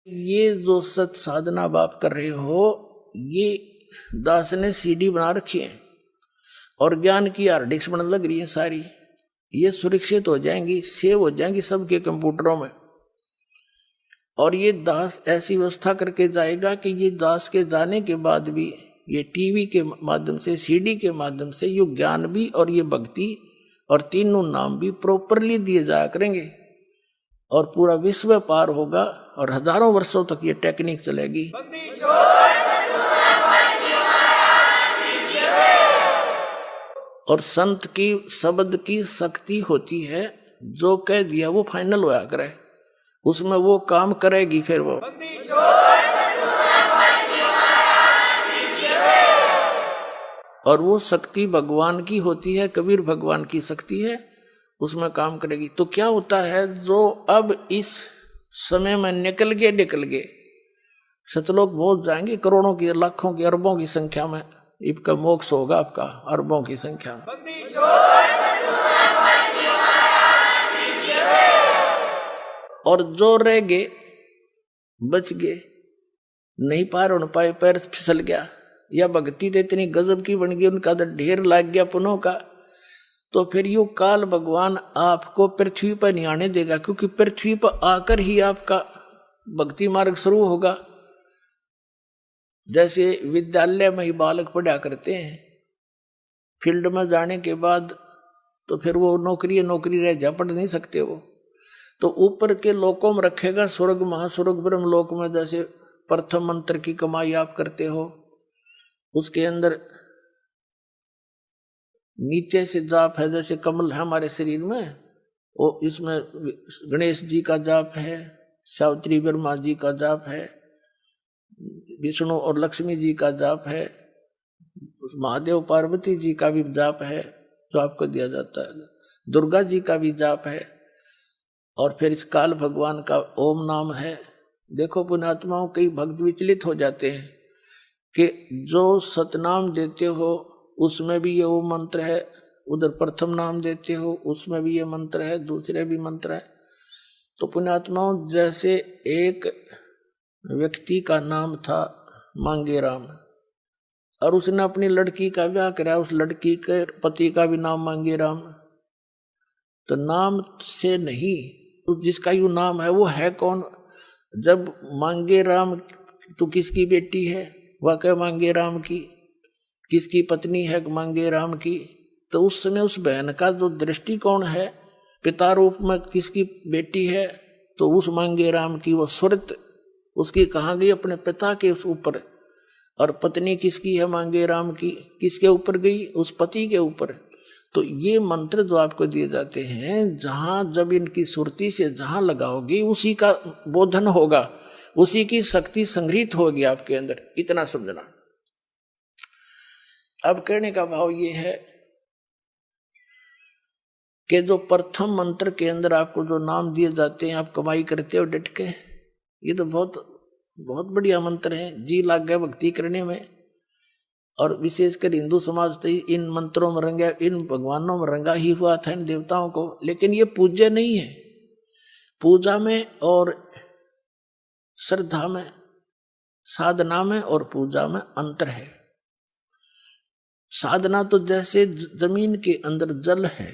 ये जो सत साधना आप कर रहे हो, ये दास ने सीडी बना रखी है और ज्ञान की हार्ड डिस्क बनने लग रही है सारी। ये सुरक्षित हो जाएंगी, सेव हो जाएंगी सबके कंप्यूटरों में। और ये दास ऐसी व्यवस्था करके जाएगा कि ये दास के जाने के बाद भी ये टीवी के माध्यम से, सीडी के माध्यम से ये ज्ञान भी और ये भक्ति और तीनों नाम भी प्रॉपरली दिए जाया करेंगे और पूरा विश्व पार होगा और हजारों वर्षों तक ये टेक्निक चलेगी। और संत की शब्द की शक्ति होती है, जो कह दिया वो फाइनल होया करे, उसमें वो काम करेगी। फिर वो और वो शक्ति भगवान की होती है, कबीर भगवान की शक्ति है, उसमें काम करेगी। तो क्या होता है, जो अब इस समय में निकल गए सतलोक पहुंच जाएंगे, करोड़ों की, लाखों की, अरबों की संख्या में इनका मोक्ष होगा, आपका अरबों की संख्या में। और जो रह गए, बच गए, नहीं पार हो पाए, पैर फिसल गया, या भक्ति तो इतनी गजब की बन गई, उनका तो ढेर लग गया पुनों का, तो फिर यू काल भगवान आपको पृथ्वी पर नहीं आने देगा, क्योंकि पृथ्वी पर आकर ही आपका भक्ति मार्ग शुरू होगा। जैसे विद्यालय में ही बालक पढ़ा करते हैं, फील्ड में जाने के बाद तो फिर वो नौकरी रह जा, पढ़ नहीं सकते वो, तो ऊपर के लोकों में रखेगा, स्वर्ग महास्वर्ग ब्रह्म लोक में जैसे प्रथम मंत्र की कमाई आप करते हो, उसके अंदर नीचे से जाप है, जैसे कमल है हमारे शरीर में, वो इसमें गणेश जी का जाप है, सावित्री ब्रह्मा जी का जाप है, विष्णु और लक्ष्मी जी का जाप है, महादेव पार्वती जी का भी जाप है जो आपको दिया जाता है, दुर्गा जी का भी जाप है, और फिर इस काल भगवान का ओम नाम है। देखो पुण्यात्माओं, कई भक्त विचलित हो जाते हैं कि जो सतनाम देते हो उसमें भी ये ओम मंत्र है, उधर प्रथम नाम देते हो उसमें भी ये मंत्र है, दूसरे भी मंत्र है। तो पुण्यात्माओं, जैसे एक व्यक्ति का नाम था मांगे राम, और उसने अपनी लड़की का ब्याह करा, उस लड़की के पति का भी नाम मांगे राम, तो नाम से नहीं, तो जिसका यू नाम है वो है कौन? जब मांगे राम तो किसकी बेटी है? वह क्या मांगे राम की? किसकी पत्नी है मांगे राम की? तो उस समय उस बहन का जो दृष्टिकोण है, पिता रूप में किसकी बेटी है, तो उस मांगे राम की वो सुरत उसकी कहाँ गई? अपने पिता के ऊपर। और पत्नी किसकी है मांगे राम की? किसके ऊपर गई? उस पति के ऊपर। तो ये मंत्र जो आपको दिए जाते हैं, जहां जब इनकी सुरती से जहां लगाओगे उसी का बोधन होगा, उसी की शक्ति संग्रहित होगी आपके अंदर, इतना समझना। अब कहने का भाव ये है कि जो प्रथम मंत्र के अंदर आपको जो नाम दिए जाते हैं, आप कमाई करते हो डट के, ये तो बहुत बहुत बढ़िया मंत्र है, जी लाग गया भक्ति करने में। और विशेषकर हिंदू समाज तो इन मंत्रों में रंगा, इन भगवानों में रंगा ही हुआ था, इन देवताओं को। लेकिन ये पूज्य नहीं है। पूजा में और श्रद्धा में, साधना में और पूजा में अंतर है। साधना तो जैसे जमीन के अंदर जल है,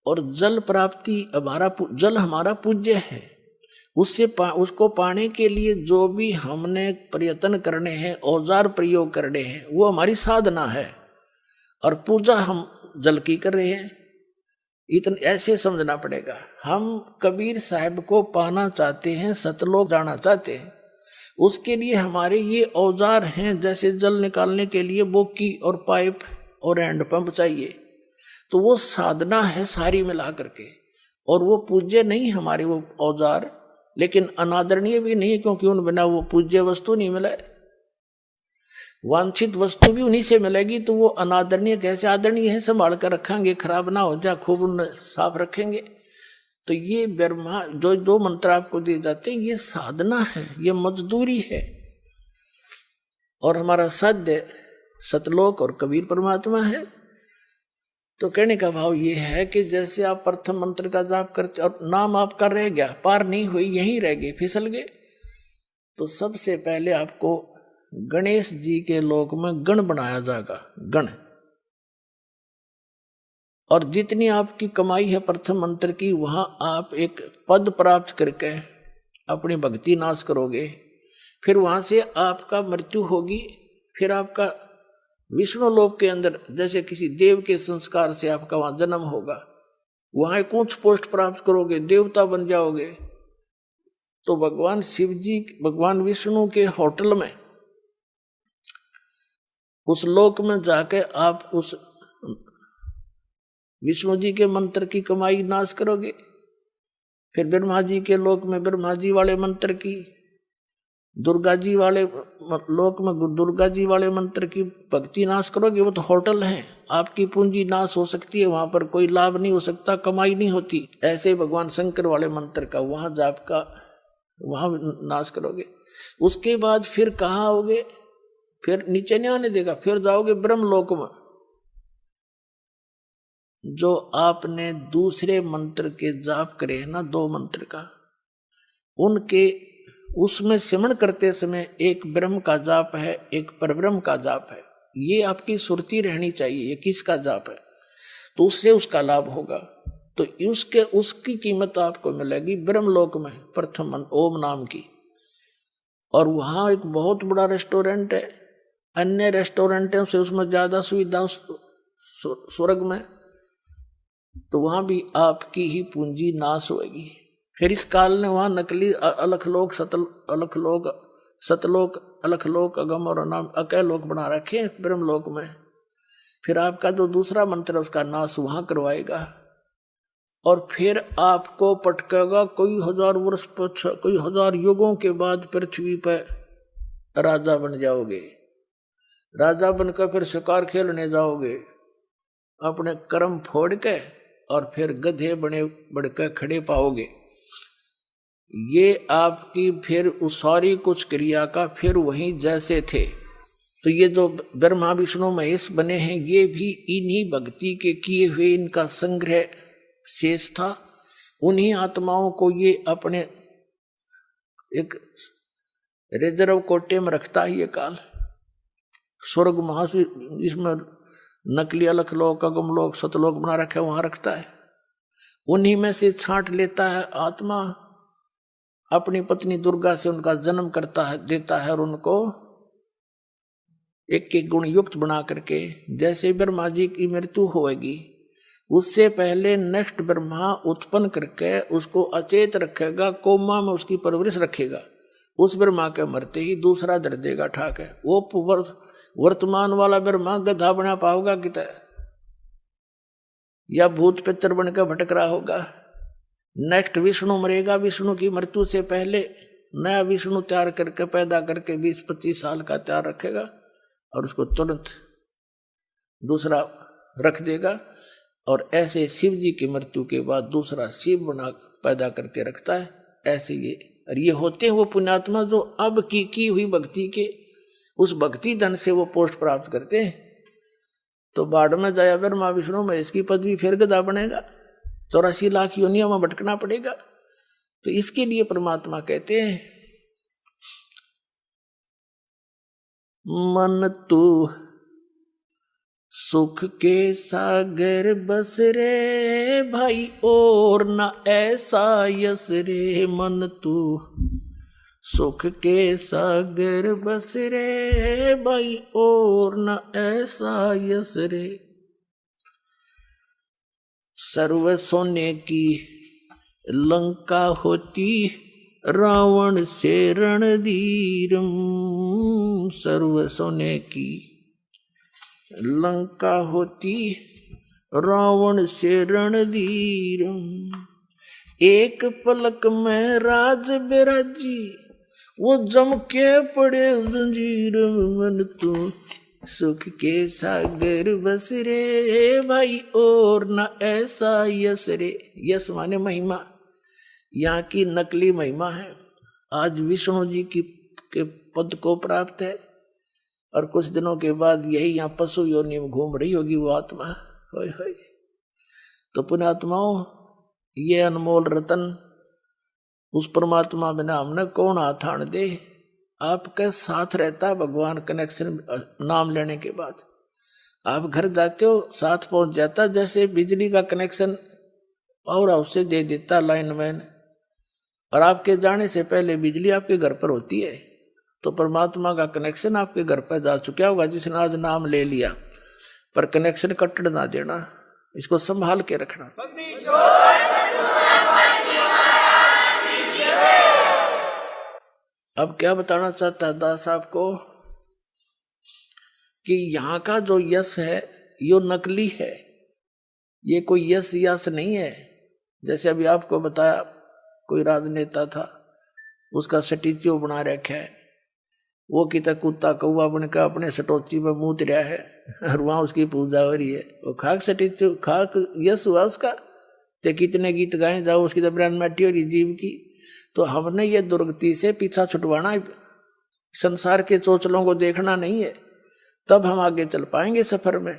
और जल प्राप्ति जल हमारा पूज्य है, उसको पाने के लिए जो भी हमने प्रयत्न करने हैं, औजार प्रयोग करने हैं, वो हमारी साधना है। और पूजा हम जल की कर रहे हैं, इतना ऐसे समझना पड़ेगा। हम कबीर साहब को पाना चाहते हैं, सतलोक जाना चाहते हैं, उसके लिए हमारे ये औजार हैं, जैसे जल निकालने के लिए बोकी और पाइप और हैंड पंप चाहिए, तो वो साधना है सारी मिला करके। और वो पूज्य नहीं हमारे वो औजार, लेकिन अनादरणीय भी नहीं, क्योंकि उन बिना वो पूज्य वस्तु नहीं मिले। वांछित वस्तु भी उन्हीं से मिलेगी, तो वो अनादरणीय कैसे आदरणीय है? संभाल कर रखेंगे, खराब ना हो जाए, खूब उन्हें साफ रखेंगे। तो ये ब्रह्मा जो मंत्र आपको दिए जाते हैं, ये साधना है, ये मजदूरी है। और हमारा साध्य सतलोक और कबीर परमात्मा है। तो कहने का भाव ये है कि जैसे आप प्रथम मंत्र का जाप करते और नाम आपका रह गया, पार नहीं हुई, यहीं रह गए, फिसल गए, तो सबसे पहले आपको गणेश जी के लोक में गण बनाया जाएगा, गण। और जितनी आपकी कमाई है प्रथम मंत्र की, वहां आप एक पद प्राप्त करके अपनी भक्ति नाश करोगे। फिर वहां से आपका मृत्यु होगी, फिर आपका विष्णु लोक के अंदर जैसे किसी देव के संस्कार से आपका वहां जन्म होगा, वहां एक ऊंच पोस्ट प्राप्त करोगे, देवता बन जाओगे। तो भगवान शिव जी, भगवान विष्णु के होटल में, उस लोक में जाके आप उस विष्णु जी के मंत्र की कमाई नाश करोगे। फिर ब्रह्मा जी के लोक में ब्रह्मा जी वाले मंत्र की, दुर्गा जी वाले लोक में दुर्गा जी वाले मंत्र की भक्ति नाश करोगे। वो तो होटल है, आपकी पूंजी नाश हो सकती है, वहां पर कोई लाभ नहीं हो सकता, कमाई नहीं होती। ऐसे भगवान शंकर वाले मंत्र का वहां जाप का वहां नाश करोगे। उसके बाद फिर कहाँ आओगे? फिर नीचे नहीं आने देगा, फिर जाओगे ब्रह्म लोक में। जो आपने दूसरे मंत्र के जाप करे है ना, 2 मंत्र का, उनके उसमें सिमरण करते समय एक ब्रह्म का जाप है, एक परब्रह्म का जाप है। ये आपकी सुरती रहनी चाहिए, ये किसका जाप है, तो उससे उसका लाभ होगा। तो उसकी कीमत आपको मिलेगी ब्रह्मलोक में, प्रथम ओम नाम की। और वहाँ एक बहुत बड़ा रेस्टोरेंट है, अन्य रेस्टोरेंटों से उसमें ज्यादा सुविधा स्वर्ग में, तो वहां भी आपकी ही पूंजी नाश होगी। फिर इस काल ने वहां नकली अलखलोक सतलोक अलखलोक अगम और अनाम अकैलोक बना रखे हैं ब्रह्मलोक में। फिर आपका जो दूसरा मंत्र उसका नाश वहां करवाएगा, और फिर आपको पटकेगा कोई 1000 वर्ष, कोई 1000 युगों के बाद पृथ्वी पर राजा बन जाओगे। राजा बनकर फिर शिकार खेलने जाओगे, अपने कर्म फोड़ के, और फिर गधे बने बढ़कर खड़े पाओगे। ये आपकी फिर उस सारी कुछ क्रिया का फिर वहीं जैसे थे। तो ये जो ब्रह्मा विष्णु महेश बने हैं, ये भी इन्हीं भक्ति के किए हुए इनका संग्रह शेष था। उन्हीं आत्माओं को ये अपने एक रिजर्व कोटे में रखता है ये काल। स्वर्ग महासु इसमें नकली अलखलोक अगमलोक सतलोक बना रखे, वहां रखता है। उन्हीं में से छांट लेता है आत्मा, अपनी पत्नी दुर्गा से उनका जन्म करता है, देता है, और उनको एक एक गुण युक्त बना करके, जैसे ब्रह्मा जी की मृत्यु होगी उससे पहले नेक्स्ट ब्रह्मा उत्पन्न करके उसको अचेत रखेगा, कोमा में उसकी परवरिश रखेगा। उस ब्रह्मा के मरते ही दूसरा दर देगा ठाक है। वो वर्तमान वाला ब्रह्मा गधा बना पाओगा कितना, या भूत पितर बनकर भटक रहा होगा। नेक्स्ट विष्णु मरेगा, विष्णु की मृत्यु से पहले नया विष्णु तैयार करके पैदा करके 20-25 साल का तैयार रखेगा, और उसको तुरंत दूसरा रख देगा। और ऐसे शिव जी की मृत्यु के बाद दूसरा शिव बना पैदा करके रखता है। ऐसे ये होते हैं वो पुण्यात्मा जो अब की हुई भक्ति के उस भक्ति धन से वो पोस्ट प्राप्त करते हैं। तो बाढ़ में जाया ब्रह्मा विष्णु में इसकी पदवी फिर गधा बनेगा, 84 लाख योनियों में भटकना पड़ेगा। तो इसके लिए परमात्मा कहते हैं, मन तू सुख के सागर बस रे भाई, और न ऐसा यस रे। मन तू सुख के सागर बस रे भाई, और न ऐसा यस रे। सर्व सोने की लंका होती, रावण से रणधीरम। सर्व सोने की लंका होती, रावण से रणधीरम। एक पलक में राज बिराजी, वो जम के पड़े जंजीर। मन तू सुख के सागर बस रे भाई, और न ऐसा यस रे। यस माने महिमा, यहाँ की नकली महिमा है। आज विष्णु जी के पद को प्राप्त है, और कुछ दिनों के बाद यही यहाँ पशु योनि में घूम रही होगी वो आत्मा, होय होय। तो पुण्यात्माओं, ये अनमोल रतन उस परमात्मा बिना हमने कौन हाथ आन दे। आपके साथ रहता है भगवान कनेक्शन नाम लेने के बाद। आप घर जाते हो साथ पहुंच जाता, जैसे बिजली का कनेक्शन पावर हाउस से दे देता लाइनमैन, और आपके जाने से पहले बिजली आपके घर पर होती है। तो परमात्मा का कनेक्शन आपके घर पर जा चुका होगा जिसने आज नाम ले लिया। पर कनेक्शन कट ना देना, इसको संभाल के रखना। अब क्या बताना चाहता है दास साहब को कि यहाँ का जो यश है यो नकली है, ये कोई यश नहीं है। जैसे अभी आपको बताया कोई राजनेता था, उसका स्टैच्यू बना रखा है, वो कितना कुत्ता कौवा बनकर अपने सटोची में मूत रहा है और वहां उसकी पूजा हो रही है। वो खाक स्टैच्यू, खाक यश हुआ उसका। ते कितने गीत गाए जाओ, उसकी तो ब्रांड मैटी हो रही जीव की। तो हमने ये दुर्गति से पीछा छुटवाना, संसार के चोचलों को देखना नहीं है, तब हम आगे चल पाएंगे सफर में।